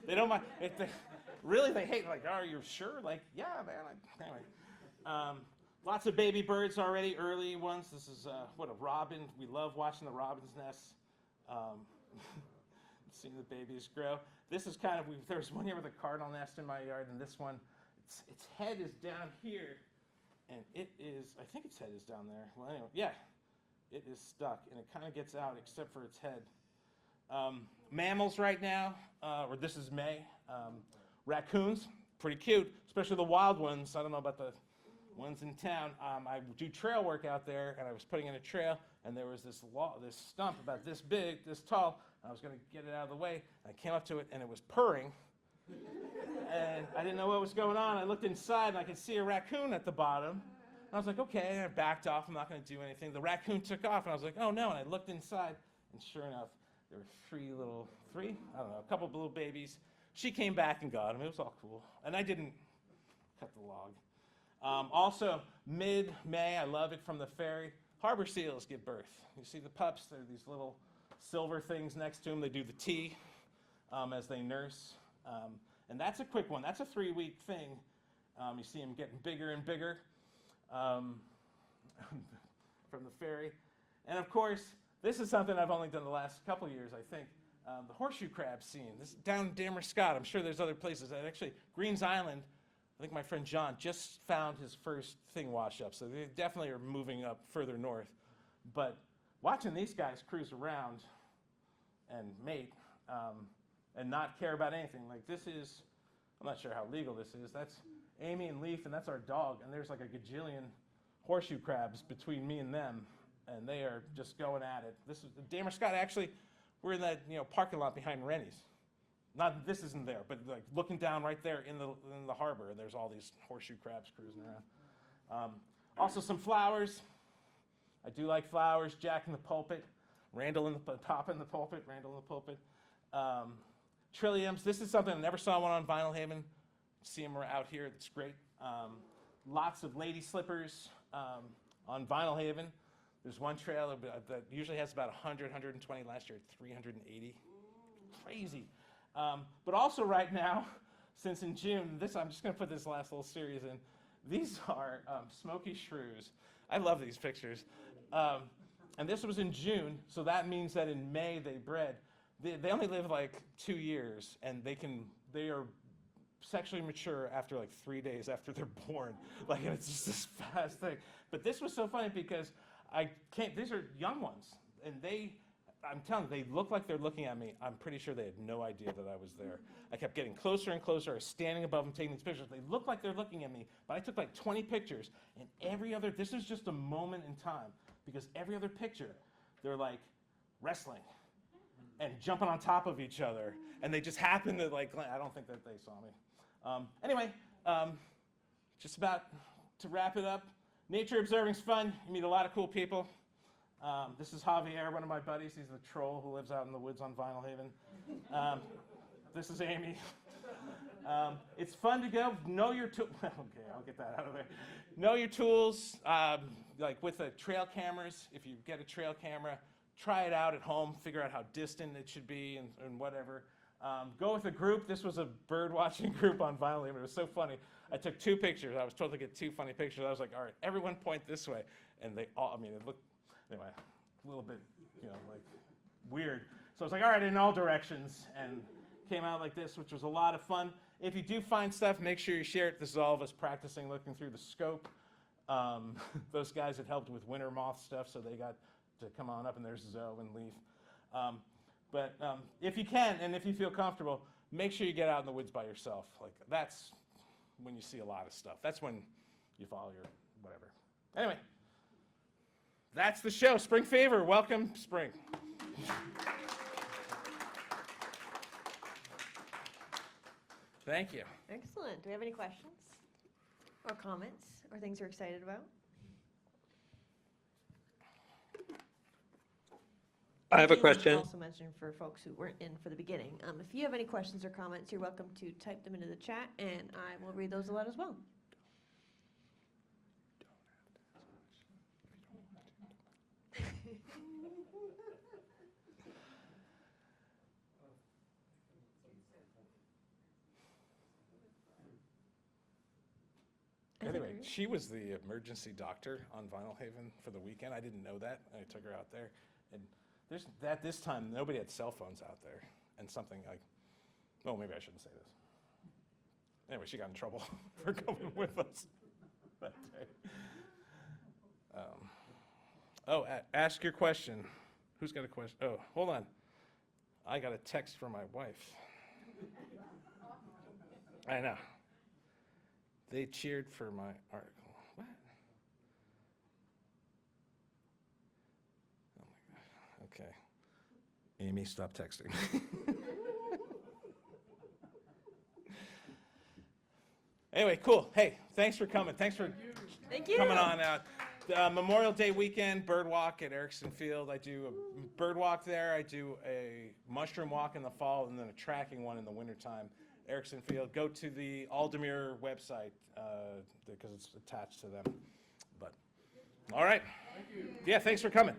A: they don't mind. They hate, are you sure? Yeah, man. Anyway, lots of baby birds already, early ones. This is, a robin. We love watching the robin's nests, seeing the babies grow. This is kind of, there's one here with a cardinal nest in my yard, and this one, its head is down here, and it is, I think its head is down there. Well, anyway, yeah, it is stuck, and it kind of gets out except for its head. Mammals right now, or this is May, raccoons, pretty cute, especially the wild ones. I don't know about the ones in town. I do trail work out there, and I was putting in a trail, and there was this stump about this big, this tall, and I was going to get it out of the way. And I came up to it, and it was purring, and I didn't know what was going on. I looked inside, and I could see a raccoon at the bottom. And I was like, okay, and I backed off. I'm not going to do anything. The raccoon took off, and I was like, oh, no, and I looked inside, and sure enough, there were a couple of little babies. She came back and got them. It was all cool. And I didn't cut the log. Also, mid-May, I love it from the ferry, harbor seals give birth. You see the pups, they're these little silver things next to them. They do the T as they nurse. And that's a quick one. That's a 3-week thing. You see them getting bigger and bigger from the ferry. And of course, this is something I've only done the last couple of years, I think. The horseshoe crab scene. This is down in Damerscott. I'm sure there's other places. And actually, Greens Island, I think my friend John just found his first thing wash up. So they definitely are moving up further north. But watching these guys cruise around and mate and not care about anything. This is, I'm not sure how legal this is. That's Amy and Leaf, and that's our dog. And there's like a gajillion horseshoe crabs between me and them, and they are just going at it. This is Damer Scott. Actually, we're in that parking lot behind Rennie's. Not this isn't there, but like looking down right there in the harbor, and there's all these horseshoe crabs cruising around. Also some flowers. I do like flowers. Jack in the pulpit, Randall in the Pop in the pulpit, Randall in the pulpit. Trilliums. This is something I never saw one on Vinyl Haven. See them out here. That's great. Lots of lady slippers on Vinyl Haven. There's one trail that usually has about 100, 120. Last year, 380. Crazy. But also right now, since in June, I'm just going to put this last little series in. These are smoky shrews. I love these pictures. And this was in June, so that means that in May they bred. They only live like 2 years, and they are sexually mature after like 3 days after they're born. Like, it's just this fast thing. But this was so funny because these are young ones, and I'm telling you, they look like they're looking at me. I'm pretty sure they had no idea that I was there. I kept getting closer and closer. I was standing above them taking these pictures. They look like they're looking at me, but I took like 20 pictures, and this is just a moment in time, because every other picture, they're like wrestling and jumping on top of each other, and they just happen to I don't think that they saw me. Anyway, just about to wrap it up. Nature observing's fun. You meet a lot of cool people. This is Javier, one of my buddies. He's the troll who lives out in the woods on Vinyl Haven. This is Amy. It's fun to go. Know your tools. Okay, I'll get that out of there. Know your tools. Like with the trail cameras, if you get a trail camera, try it out at home. Figure out how distant it should be and whatever. Go with a group. This was a bird watching group on Vinyl Haven. It was so funny. I took 2 pictures. I was told to get 2 funny pictures. I was like, all right, everyone point this way. And they all, it looked, anyway, a little bit, like weird. So I was like, all right, in all directions, and came out like this, which was a lot of fun. If you do find stuff, make sure you share it. This is all of us practicing looking through the scope. Those guys had helped with winter moth stuff, so they got to come on up, and there's Zoe and Leaf. But if you can, and if you feel comfortable, make sure you get out in the woods by yourself. Like, that's when you see a lot of stuff. That's when you follow your whatever. Anyway. That's the show. Spring Fever. Welcome, spring. Thank you.
B: Excellent. Do we have any questions or comments or things you're excited about?
C: I have a question.
B: Also mentioned for folks who weren't in for the beginning. If you have any questions or comments, you're welcome to type them into the chat, and I will read those aloud as well.
A: Anyway, she was the emergency doctor on Vinyl Haven for the weekend. I didn't know that. I took her out there. And at this time, nobody had cell phones out there. And something like, oh, maybe I shouldn't say this. Anyway, she got in trouble for going with us that day. Ask your question. Who's got a question? Oh, hold on. I got a text from my wife. I know. They cheered for my article. What? Oh my God. Okay. Amy, stop texting. Anyway, cool. Hey, thanks for coming. Thanks for coming on out. Memorial Day weekend, bird walk at Erickson Field. I do a bird walk there. I do a mushroom walk in the fall, and then a tracking one in the wintertime. Erickson Field. Go to the Aldermere website because it's attached to them. But all right. Thank you. Yeah, thanks for coming.